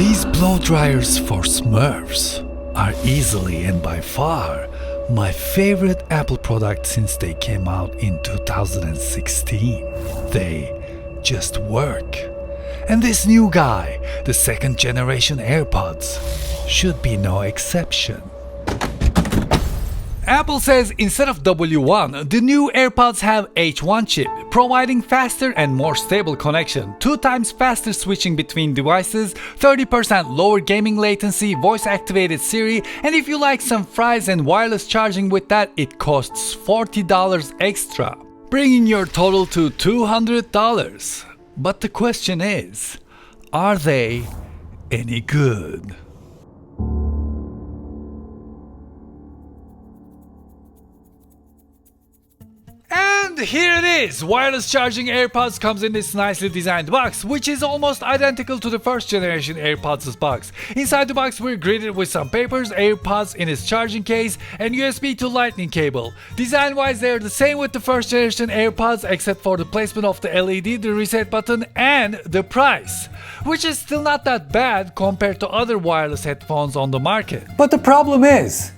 These blow dryers for Smurfs are easily and by far my favorite Apple product since they came out in 2016. They just work. And this new guy, the second generation AirPods, should be no exception. Apple says instead of W1, the new AirPods have H1 chip, providing faster and more stable connection, 2 times faster switching between devices, 30% lower gaming latency, voice-activated Siri, and if you like some fries and wireless charging with that, it costs $40 extra, bringing your total to $200. But the question is, are they any good? And here it is! Wireless charging AirPods comes in this nicely designed box, which is almost identical to the first generation AirPods box. Inside the box we're greeted with some papers, AirPods in its charging case, and USB to Lightning cable. Design wise they're the same with the first generation AirPods except for the placement of the LED, the reset button, and the price, which is still not that bad compared to other wireless headphones on the market. But the problem is,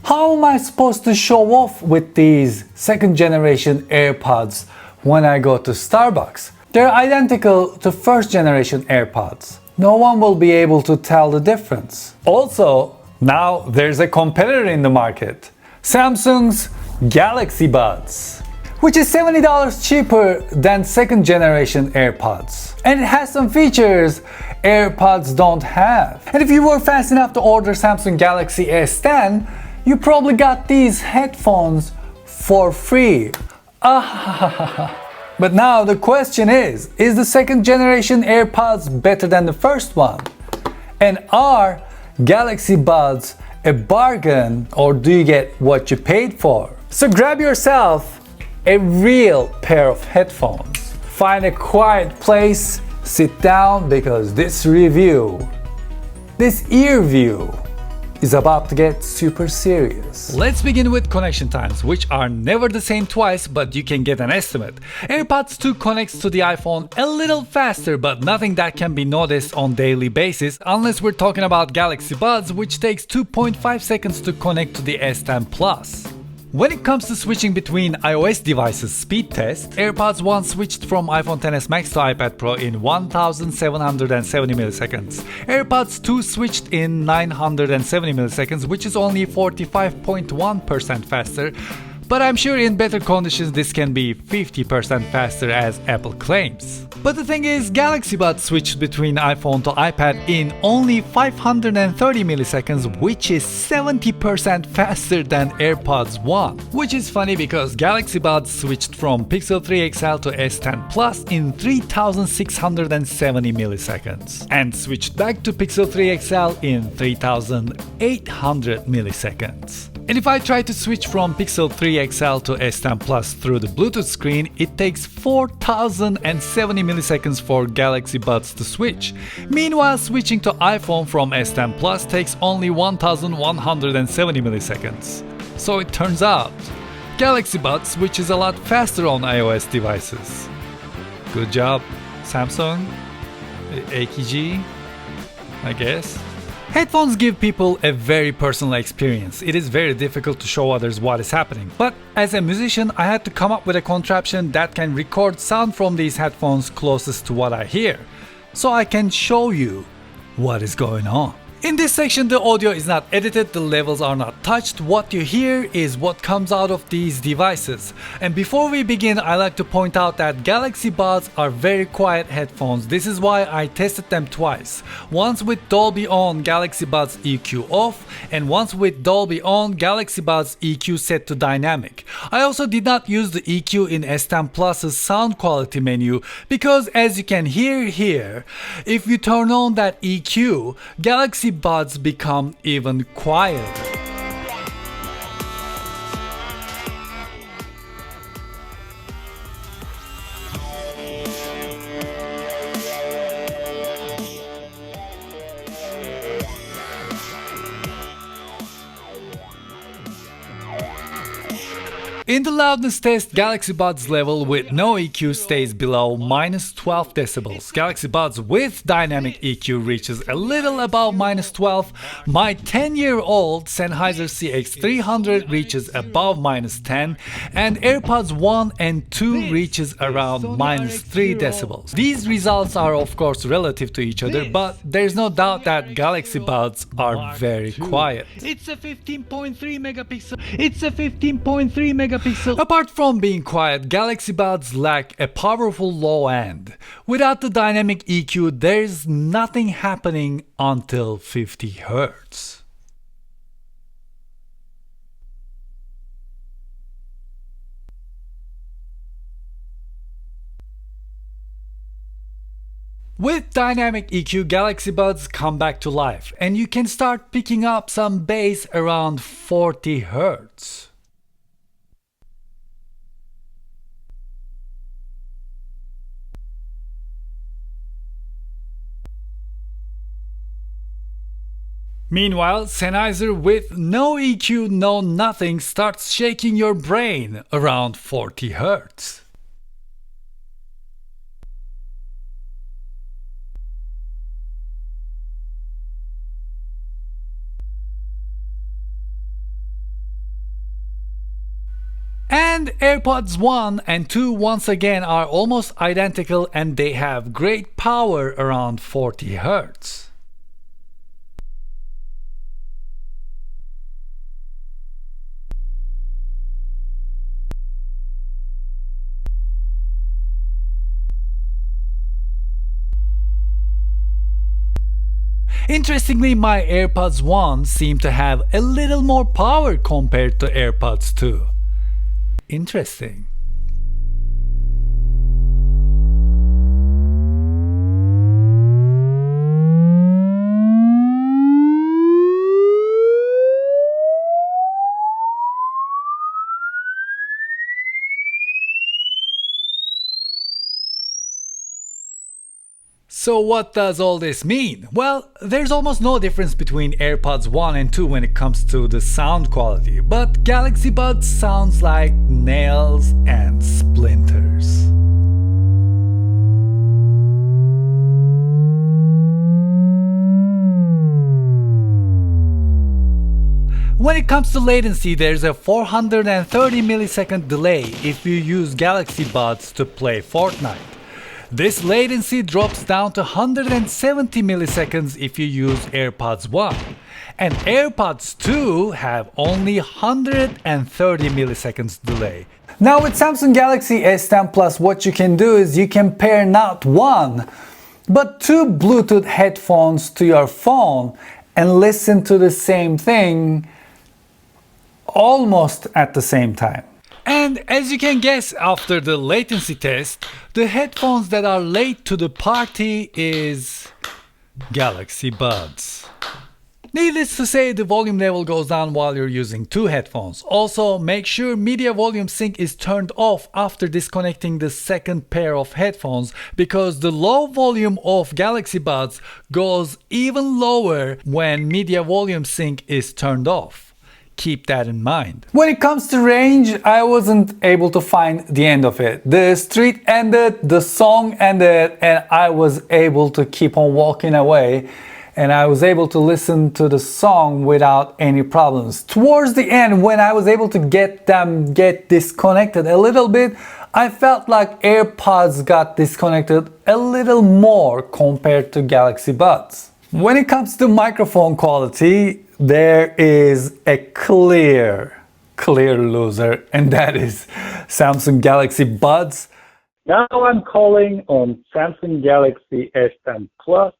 how am I supposed to show off with these second generation AirPods when I go to Starbucks? They're identical to first generation AirPods. No one will be able to tell the difference. Also, now there's a competitor in the market, Samsung's GalaxyBuds, which is $70 cheaper than second generation AirPods. And it has some features AirPods don't have. And if you were fast enough to order Samsung Galaxy S10, you probably got these headphones for free. But now the question is the second generation AirPods better than the first one? And are GalaxyBuds a bargain, or do you get what you paid for? So grab yourself a real pair of headphones. Find a quiet place, sit down, because this ear view, is about to get super serious. Let's begin with connection times, which are never the same twice, but you can get an estimate. AirPods 2 connects to the iPhone a little faster, but nothing that can be noticed on daily basis, unless we're talking about GalaxyBuds, which takes 2.5 seconds to connect to the S10 Plus. When it comes to switching between iOS devices speed test, AirPods 1 switched from iPhone XS Max to iPad Pro in 1770 milliseconds. AirPods 2 switched in 970 milliseconds, which is only 45.1% faster. But I'm sure in better conditions this can be 50% faster as Apple claims. But the thing is, GalaxyBuds switched between iPhone to iPad in only 530 milliseconds, which is 70% faster than AirPods 1. Which is funny because GalaxyBuds switched from Pixel 3 XL to S10 Plus in 3670 milliseconds and switched back to Pixel 3 XL in 3800 milliseconds. And if I try to switch from Pixel 3 XL to S10 Plus through the Bluetooth screen, it takes 4070 milliseconds for GalaxyBuds to switch. Meanwhile, switching to iPhone from S10 Plus takes only 1170 milliseconds. So it turns out, GalaxyBuds switches a lot faster on iOS devices. Good job, Samsung, AKG, I guess. Headphones give people a very personal experience. It is very difficult to show others what is happening. But as a musician, I had to come up with a contraption that can record sound from these headphones closest to what I hear, so I can show you what is going on. In this section, the audio is not edited, the levels are not touched. What you hear is what comes out of these devices. And before we begin, I like to point out that GalaxyBuds are very quiet headphones. This is why I tested them twice. Once with Dolby on, GalaxyBuds EQ off, and once with Dolby on, GalaxyBuds EQ set to dynamic. I also did not use the EQ in S10 Plus's sound quality menu because, as you can hear here, if you turn on that EQ, GalaxyBuds become even quieter. In the loudness test, GalaxyBuds level with no EQ stays below -12 decibels. GalaxyBuds with dynamic EQ reaches a little above -12. My 10-year-old Sennheiser CX300 reaches above -10, and AirPods 1 and 2 reaches around -3 decibels. These results are of course relative to each other, but there's no doubt that GalaxyBuds are very quiet. It's a 15.3 megapixel. Apart from being quiet, GalaxyBuds lack a powerful low end. Without the dynamic EQ, there's nothing happening until 50 Hz. With dynamic EQ, GalaxyBuds come back to life, and you can start picking up some bass around 40 Hz. Meanwhile, Sennheiser with no EQ, no nothing starts shaking your brain around 40 Hz. And AirPods 1 and 2 once again are almost identical, and they have great power around 40 Hz. Interestingly, my AirPods 1 seem to have a little more power compared to AirPods 2. Interesting. So what does all this mean? Well, there's almost no difference between AirPods 1 and 2 when it comes to the sound quality, but GalaxyBuds sounds like nails and splinters. When it comes to latency, there's a 430 millisecond delay if you use GalaxyBuds to play Fortnite. This latency drops down to 170 milliseconds if you use AirPods 1. And AirPods 2 have only 130 milliseconds delay. Now with Samsung Galaxy S10 Plus, what you can do is you can pair not one, but two Bluetooth headphones to your phone and listen to the same thing almost at the same time. And as you can guess after the latency test, the headphones that are late to the party is GalaxyBuds. Needless to say, the volume level goes down while you're using two headphones. Also, make sure media volume sync is turned off after disconnecting the second pair of headphones, because the low volume of GalaxyBuds goes even lower when media volume sync is turned off. Keep that in mind. When it comes to range, I wasn't able to find the end of it. The street ended, the song ended, and I was able to keep on walking away, and I was able to listen to the song without any problems. Towards the end, when I was able to get disconnected a little bit, I felt like AirPods got disconnected a little more compared to GalaxyBuds. When it comes to microphone quality, there is a clear loser, and that is Samsung Galaxy Buds. Now I'm calling on Samsung Galaxy S10 Plus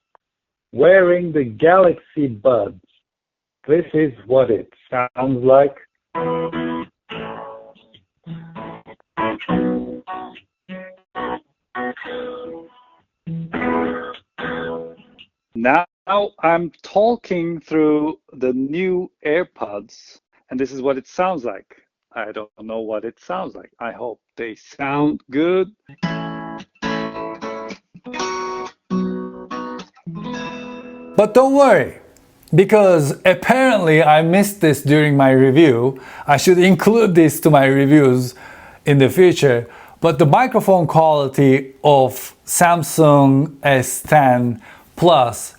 wearing the Galaxy Buds. This is what it sounds like. Now I'm talking through the new AirPods, and this is what it sounds like. I don't know what it sounds like. I hope they sound good. But don't worry, because apparently I missed this during my review. I should include this to my reviews in the future. But the microphone quality of Samsung S10 Plus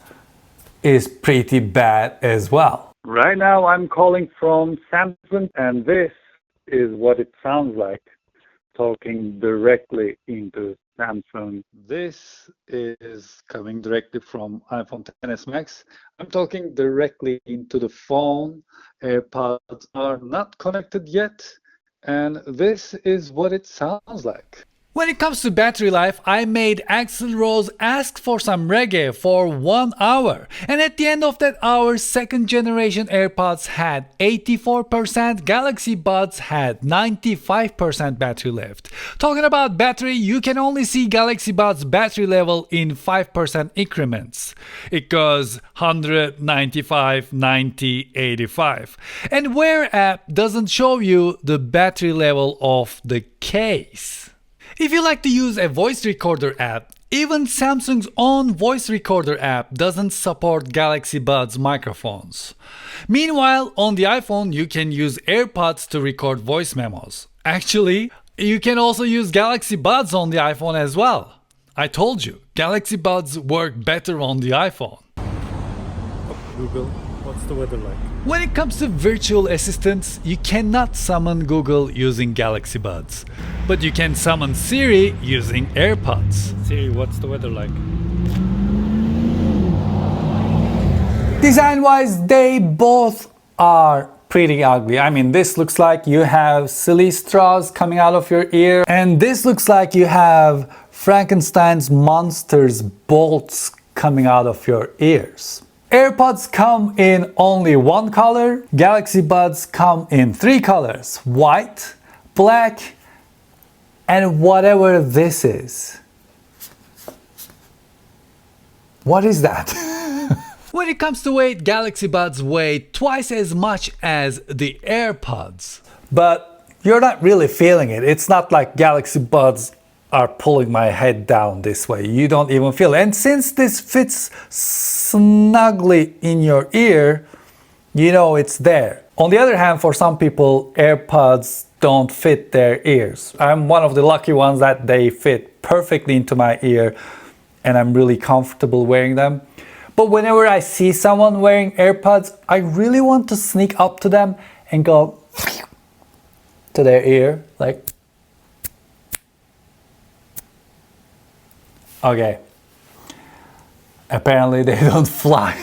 is pretty bad as well. Right now I'm calling from Samsung, and this is what it sounds like talking directly into Samsung. This is coming directly from iPhone XS Max. I'm talking directly into the phone. AirPods are not connected yet, and this is what it sounds like. When it comes to battery life, I made Axl Rose ask for some reggae for 1 hour. And at the end of that hour, second generation AirPods had 84%, GalaxyBuds had 95% battery left. Talking about battery, you can only see GalaxyBuds battery level in 5% increments. It goes 100, 95, 90, 85. And Wear app doesn't show you the battery level of the case. If you like to use a voice recorder app, even Samsung's own voice recorder app doesn't support GalaxyBuds microphones. Meanwhile, on the iPhone, you can use AirPods to record voice memos. Actually, you can also use GalaxyBuds on the iPhone as well. I told you, GalaxyBuds work better on the iPhone. Google, what's the weather like? When it comes to virtual assistants, you cannot summon Google using GalaxyBuds, but you can summon Siri using AirPods. Siri, what's the weather like? Design-wise, they both are pretty ugly. I mean, this looks like you have silly straws coming out of your ear, and this looks like you have Frankenstein's monster's bolts coming out of your ears. AirPods come in only one color. GalaxyBuds come in 3 colors: white, black, and whatever this is. What is that? When it comes to weight, GalaxyBuds weigh twice as much as the AirPods. But you're not really feeling it. It's not like GalaxyBuds are pulling my head down this way. You don't even feel it. And since this fits snugly in your ear, you know it's there. On the other hand, for some people, AirPods don't fit their ears. I'm one of the lucky ones that they fit perfectly into my ear, and I'm really comfortable wearing them. But whenever I see someone wearing AirPods, I really want to sneak up to them and go to their ear, like, okay. Apparently they don't fly.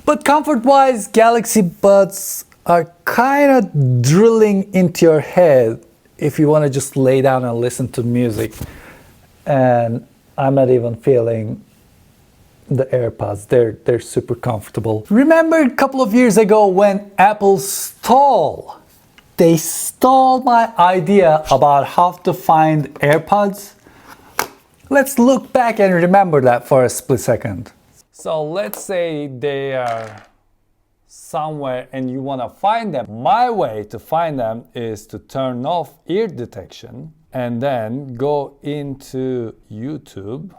But comfort-wise, GalaxyBuds are kind of drilling into your head if you want to just lay down and listen to music. And I'm not even feeling the AirPods. They're super comfortable. Remember a couple of years ago when Apple stole? They stole my idea about how to find AirPods. Let's look back and remember that for a split second. So let's say they are somewhere and you want to find them. My way to find them is to turn off ear detection and then go into YouTube.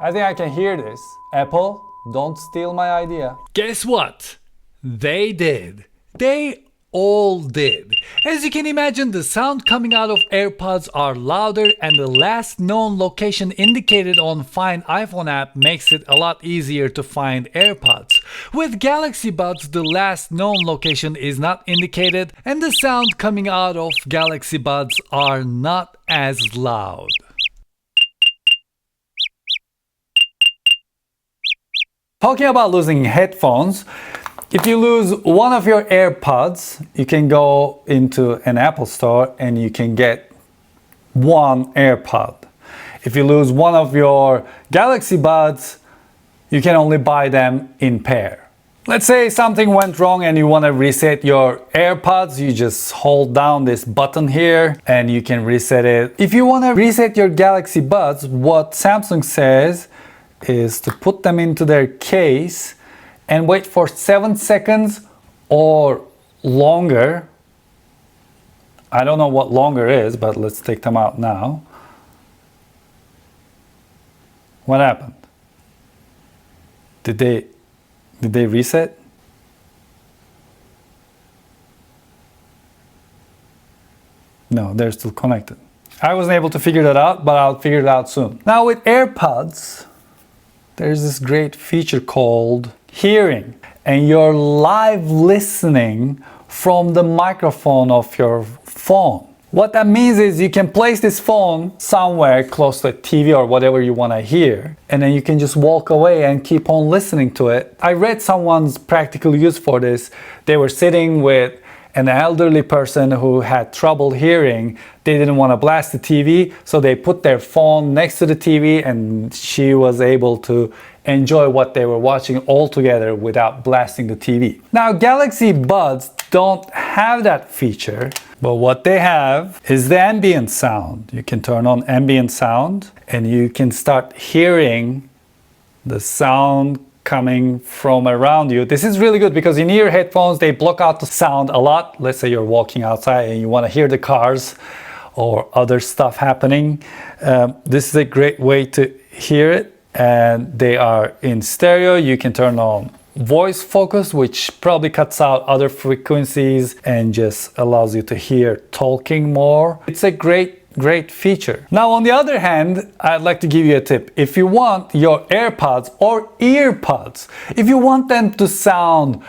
I think I can hear this. Apple, don't steal my idea. Guess what? They did. They all did. As you can imagine, the sound coming out of AirPods are louder, and the last known location indicated on Find iPhone app makes it a lot easier to find AirPods. With GalaxyBuds, the last known location is not indicated, and the sound coming out of GalaxyBuds are not as loud. Talking about losing headphones, if you lose one of your AirPods, you can go into an Apple store and you can get one AirPod. If you lose one of your GalaxyBuds, you can only buy them in pair. Let's say something went wrong and you want to reset your AirPods, you just hold down this button here and you can reset it. If you want to reset your GalaxyBuds, what Samsung says is to put them into their case and wait for 7 seconds or longer. I don't know what longer is, but let's take them out now. What happened? Did they reset? No, they're still connected. I wasn't able to figure that out, but I'll figure it out soon. Now with AirPods, there's this great feature called hearing, and you're live listening from the microphone of your phone. What that means is you can place this phone somewhere close to a TV or whatever you want to hear, and then you can just walk away and keep on listening to it. I read someone's practical use for this. They were sitting with an elderly person who had trouble hearing. They didn't want to blast the TV, so they put their phone next to the TV, and she was able to enjoy what they were watching all together without blasting the TV. Now, GalaxyBuds don't have that feature, but what they have is the ambient sound. You can turn on ambient sound, and you can start hearing the sound coming from around you. This is really good because in ear headphones, they block out the sound a lot. Let's say you're walking outside and you want to hear the cars or other stuff happening. This is a great way to hear it, and they are in stereo. You can turn on voice focus, which probably cuts out other frequencies and just allows you to hear talking more. It's a great feature. Now, on the other hand, I'd like to give you a tip. If you want your AirPods or EarPuds, if you want them to sound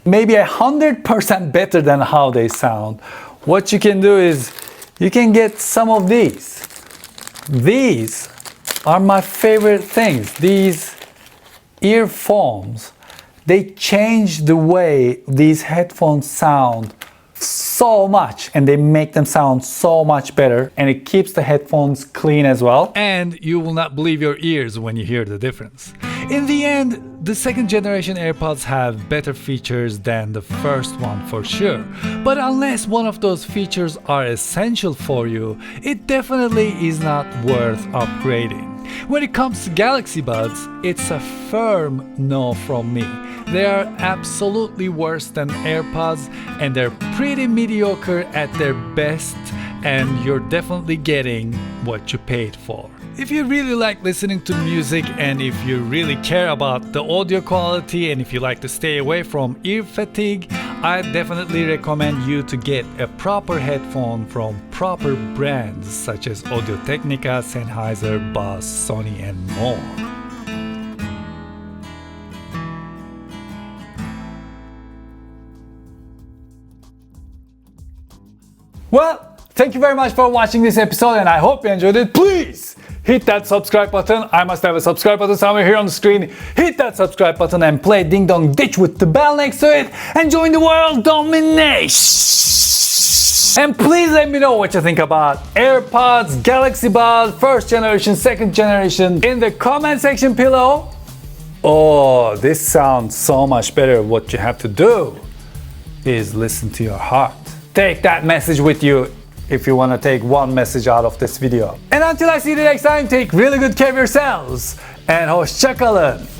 maybe 100% better than how they sound, what you can do is you can get some of these. These are my favorite things. These earphones, they change the way these headphones sound so much, and they make them sound so much better, and it keeps the headphones clean as well. And you will not believe your ears when you hear the difference. In the end, the second generation AirPods have better features than the first one for sure. But unless one of those features are essential for you, it definitely is not worth upgrading. When it comes to GalaxyBuds, it's a firm no from me. They are absolutely worse than AirPods, and they're pretty mediocre at their best, and you're definitely getting what you paid for. If you really like listening to music, and if you really care about the audio quality, and if you like to stay away from ear fatigue, I definitely recommend you to get a proper headphone from proper brands such as Audio-Technica, Sennheiser, Bose, Sony, and more. Well, thank you very much for watching this episode, and I hope you enjoyed it. Please hit that subscribe button. I must have a subscribe button somewhere here on the screen. Hit that subscribe button and play Ding Dong Ditch with the bell next to it and join the world domination. And please let me know what you think about AirPods, GalaxyBuds, first generation, second generation in the comment section below. Oh, this sounds so much better. What you have to do is listen to your heart. Take that message with you if you want to take one message out of this video. And until I see you next time, take really good care of yourselves and hoşça kalın.